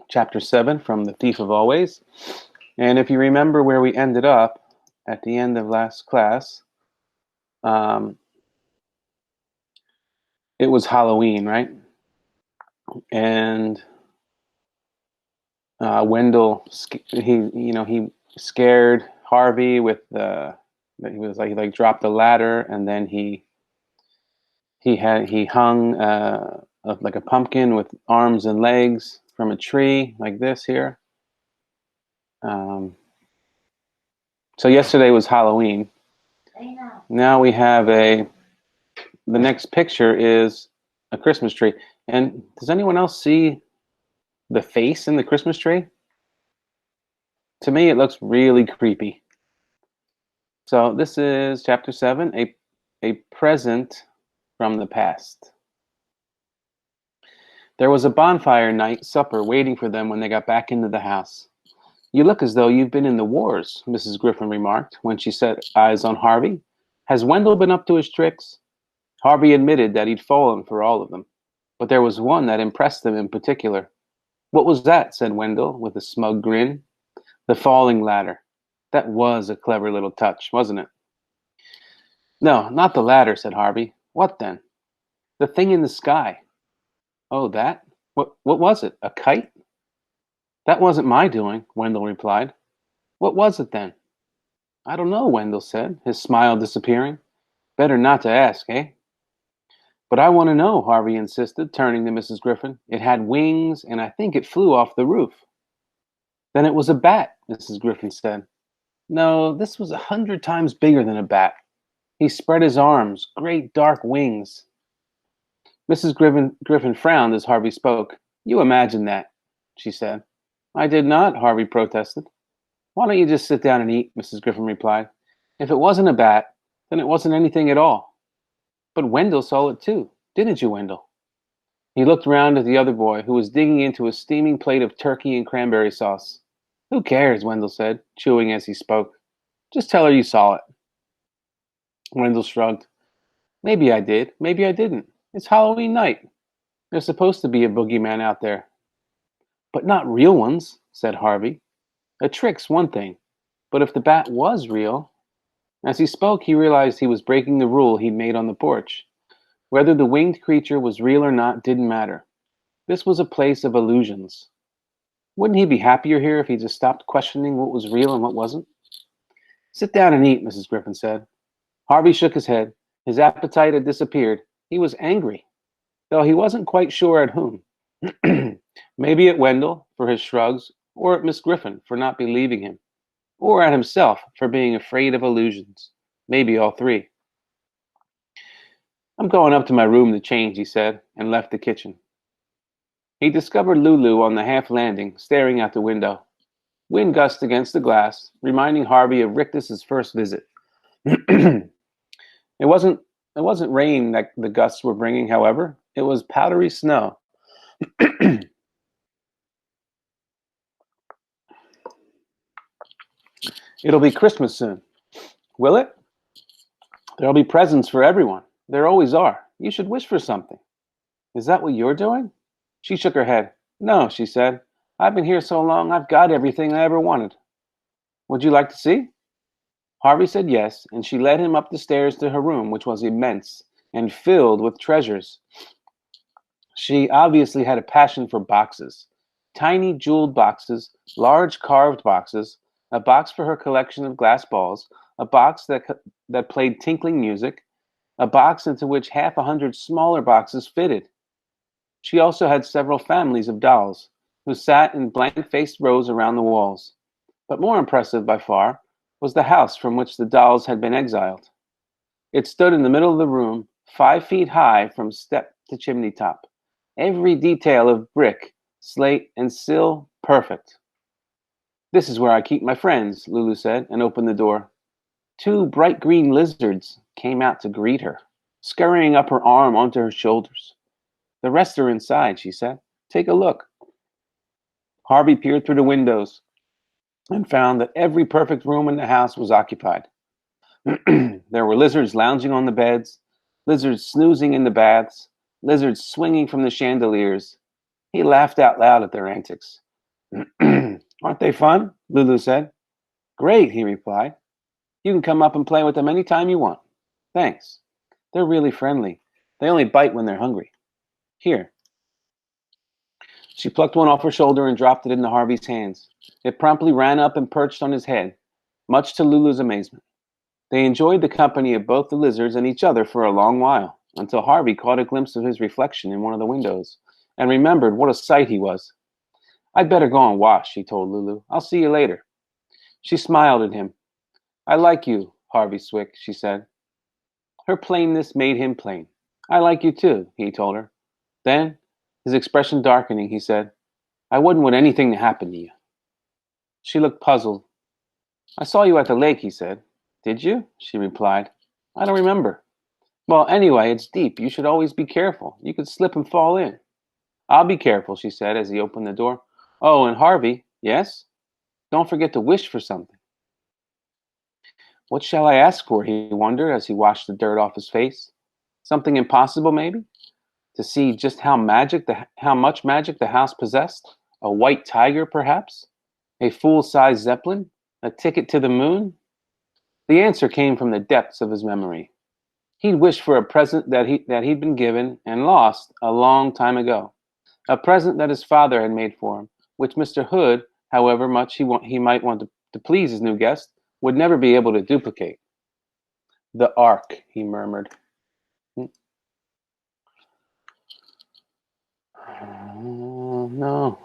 chapter 7 from The Thief of Always. And if you remember where we ended up at the end of last class, um, it was Halloween, right? And Wendell, he scared Harvey with he was like dropped the ladder, and then he hung like a pumpkin with arms and legs from a tree like this here. So yesterday was Halloween. Now we have the next picture is a Christmas tree. And does anyone else see the face in the Christmas tree? To me, it looks really creepy. So this is chapter 7, a present from the past. There was a bonfire night supper waiting for them when they got back into the house. You look as though you've been in the wars, Mrs. Griffin remarked when she set eyes on Harvey. Has Wendell been up to his tricks? Harvey admitted that he'd fallen for all of them, but there was one that impressed him in particular. What was that? Said Wendell with a smug grin. The falling ladder. That was a clever little touch, wasn't it? No, not the ladder, said Harvey. What then? The thing in the sky. Oh, that? What was it? A kite? That wasn't my doing, Wendell replied. What was it then? I don't know, Wendell said, his smile disappearing. Better not to ask, eh? But I want to know, Harvey insisted, turning to Mrs. Griffin. It had wings, and I think it flew off the roof. Then it was a bat, Mrs. Griffin said. No, this was 100 times bigger than a bat. He spread his arms, great dark wings. Mrs. Griffin frowned as Harvey spoke. You imagine that, she said. I did not, Harvey protested. Why don't you just sit down and eat, Mrs. Griffin replied. If it wasn't a bat, then it wasn't anything at all. But Wendell saw it too, didn't you, Wendell? He looked round at the other boy, who was digging into a steaming plate of turkey and cranberry sauce. Who cares, Wendell said, chewing as he spoke. Just tell her you saw it. Wendell shrugged. Maybe I did, maybe I didn't. It's Halloween night. There's supposed to be a boogeyman out there. But not real ones, said Harvey. A trick's one thing, but if the bat was real... As he spoke, he realized he was breaking the rule he'd made on the porch. Whether the winged creature was real or not didn't matter. This was a place of illusions. Wouldn't he be happier here if he just stopped questioning what was real and what wasn't? Sit down and eat, Mrs. Griffin said. Harvey shook his head. His appetite had disappeared. He was angry, though he wasn't quite sure at whom. Maybe at Wendell for his shrugs, or at Miss Griffin for not believing him, or at himself for being afraid of illusions. Maybe all three. I'm going up to my room to change, he said, and left the kitchen. He discovered Lulu on the half landing, staring out the window. Wind gusted against the glass, reminding Harvey of Rictus's first visit. It wasn't rain that the gusts were bringing, however. It was powdery snow. It'll be Christmas soon. Will it? There'll be presents for everyone. There always are. You should wish for something. Is that what you're doing? She shook her head. No, she said. I've been here so long, I've got everything I ever wanted. Would you like to see? Harvey said yes, and she led him up the stairs to her room, which was immense and filled with treasures. She obviously had a passion for boxes. Tiny jeweled boxes, large carved boxes, a box for her collection of glass balls, a box that played tinkling music, a box into which 100 smaller boxes fitted. She also had several families of dolls, who sat in blank-faced rows around the walls. But more impressive by far was the house from which the dolls had been exiled. It stood in the middle of the room, 5 feet high from step to chimney top. Every detail of brick, slate, and sill perfect. This is where I keep my friends, Lulu said, and opened the door. 2 bright green lizards came out to greet her, scurrying up her arm onto her shoulders. The rest are inside, she said. Take a look. Harvey peered through the windows and found that every perfect room in the house was occupied. There were lizards lounging on the beds, lizards snoozing in the baths, lizards swinging from the chandeliers. He laughed out loud at their antics. Aren't they fun? Lulu said. Great, he replied. You can come up and play with them any time you want. Thanks. They're really friendly. They only bite when they're hungry. Here. She plucked one off her shoulder and dropped it into Harvey's hands. It promptly ran up and perched on his head, much to Lulu's amazement. They enjoyed the company of both the lizards and each other for a long while, until Harvey caught a glimpse of his reflection in one of the windows, and remembered what a sight he was. I'd better go and wash, he told Lulu. I'll see you later. She smiled at him. I like you, Harvey Swick, she said. Her plainness made him plain. I like you too, he told her. Then, his expression darkening, he said, I wouldn't want anything to happen to you. She looked puzzled. I saw you at the lake, he said. Did you? She replied. I don't remember. Well, anyway, it's deep. You should always be careful. You could slip and fall in. I'll be careful, she said as he opened the door. Oh, and Harvey, yes? Don't forget to wish for something. What shall I ask for, he wondered as he washed the dirt off his face. Something impossible, maybe? To see just how much magic the house possessed? A white tiger, perhaps? A full-size Zeppelin? A ticket to the moon? The answer came from the depths of his memory. He'd wished for a present that he'd been given and lost a long time ago. A present that his father had made for him, which Mr. Hood, however much he might want to please his new guest, would never be able to duplicate. The Ark, he murmured. No.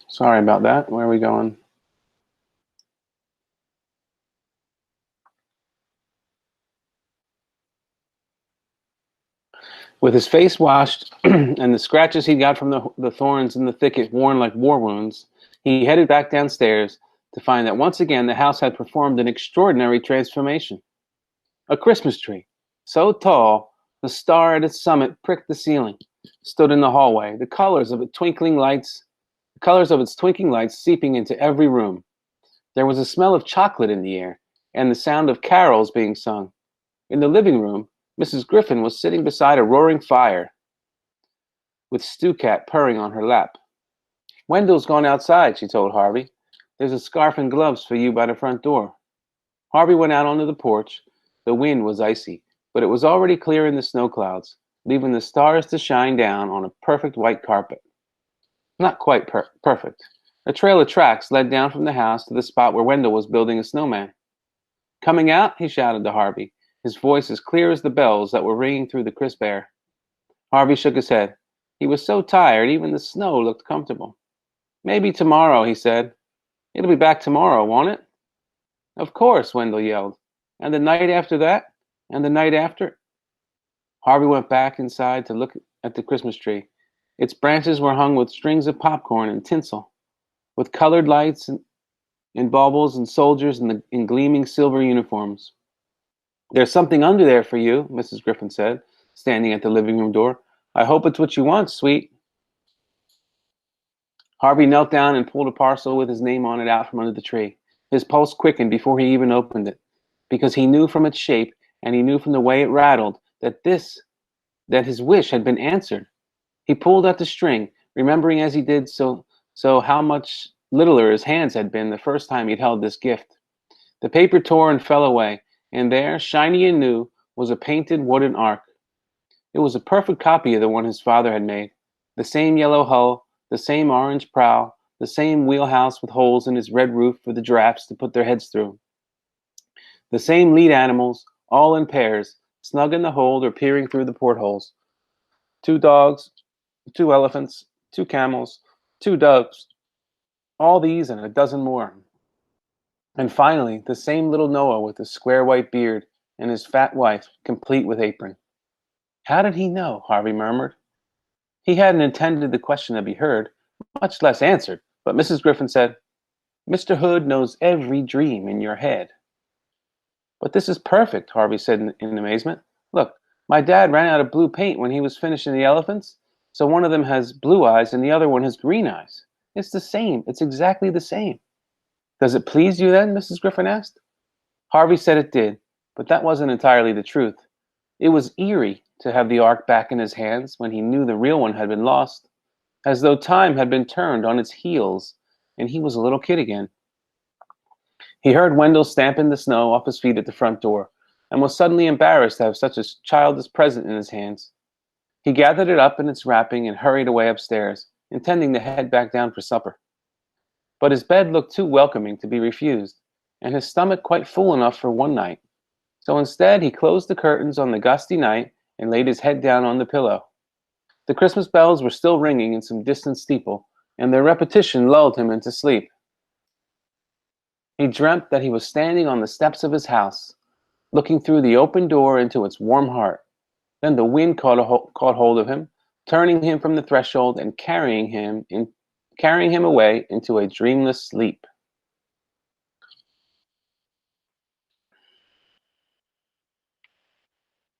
Sorry about that. Where are we going? With his face washed and the scratches he got from the thorns in the thicket worn like war wounds, he headed back downstairs to find that once again the house had performed an extraordinary transformation. A Christmas tree, so tall the star at its summit pricked the ceiling, stood in the hallway, the colors of its twinkling lights seeping into every room. There was a smell of chocolate in the air, and the sound of carols being sung. In the living room, Mrs. Griffin was sitting beside a roaring fire, with Stu Cat purring on her lap. Wendell's gone outside, she told Harvey. There's a scarf and gloves for you by the front door. Harvey went out onto the porch. The wind was icy, but it was already clear in the snow clouds, leaving the stars to shine down on a perfect white carpet. Not quite perfect. A trail of tracks led down from the house to the spot where Wendell was building a snowman. Coming out, he shouted to Harvey, his voice as clear as the bells that were ringing through the crisp air. Harvey shook his head. He was so tired, even the snow looked comfortable. Maybe tomorrow, he said. It'll be back tomorrow, won't it? Of course, Wendell yelled. And the night after that? And the night after? Harvey went back inside to look at the Christmas tree. Its branches were hung with strings of popcorn and tinsel, with colored lights and baubles and soldiers in gleaming silver uniforms. There's something under there for you, Mrs. Griffin said, standing at the living room door. I hope it's what you want, sweet. Harvey knelt down and pulled a parcel with his name on it out from under the tree. His pulse quickened before he even opened it, because he knew from its shape and he knew from the way it rattled that his wish had been answered. He pulled at the string, remembering as he did so how much littler his hands had been the first time he'd held this gift. The paper tore and fell away, and there, shiny and new, was a painted wooden ark. It was a perfect copy of the one his father had made. The same yellow hull, the same orange prow, the same wheelhouse with holes in its red roof for the giraffes to put their heads through. The same lead animals, all in pairs, snug in the hold or peering through the portholes. 2 dogs, 2 elephants, 2 camels, 2 doves, all these and a dozen more. And finally, the same little Noah with his square white beard and his fat wife, complete with apron. How did he know? Harvey murmured. He hadn't intended the question to be heard, much less answered, but Mrs. Griffin said, Mr. Hood knows every dream in your head. But this is perfect, Harvey said in amazement. Look, my dad ran out of blue paint when he was finishing the elephants, so one of them has blue eyes and the other one has green eyes. It's the same. It's exactly the same. Does it please you then? Mrs. Griffin asked. Harvey said it did, but that wasn't entirely the truth. It was eerie to have the ark back in his hands when he knew the real one had been lost. as though time had been turned on its heels, and he was a little kid again. He heard Wendell stamping the snow off his feet at the front door, and was suddenly embarrassed to have such a childish present in his hands. He gathered it up in its wrapping and hurried away upstairs, intending to head back down for supper. But his bed looked too welcoming to be refused, and his stomach quite full enough for one night. So instead, he closed the curtains on the gusty night and laid his head down on the pillow. The Christmas bells were still ringing in some distant steeple, and their repetition lulled him into sleep. He dreamt that he was standing on the steps of his house, looking through the open door into its warm heart. Then the wind caught hold of him, turning him from the threshold and carrying him away into a dreamless sleep.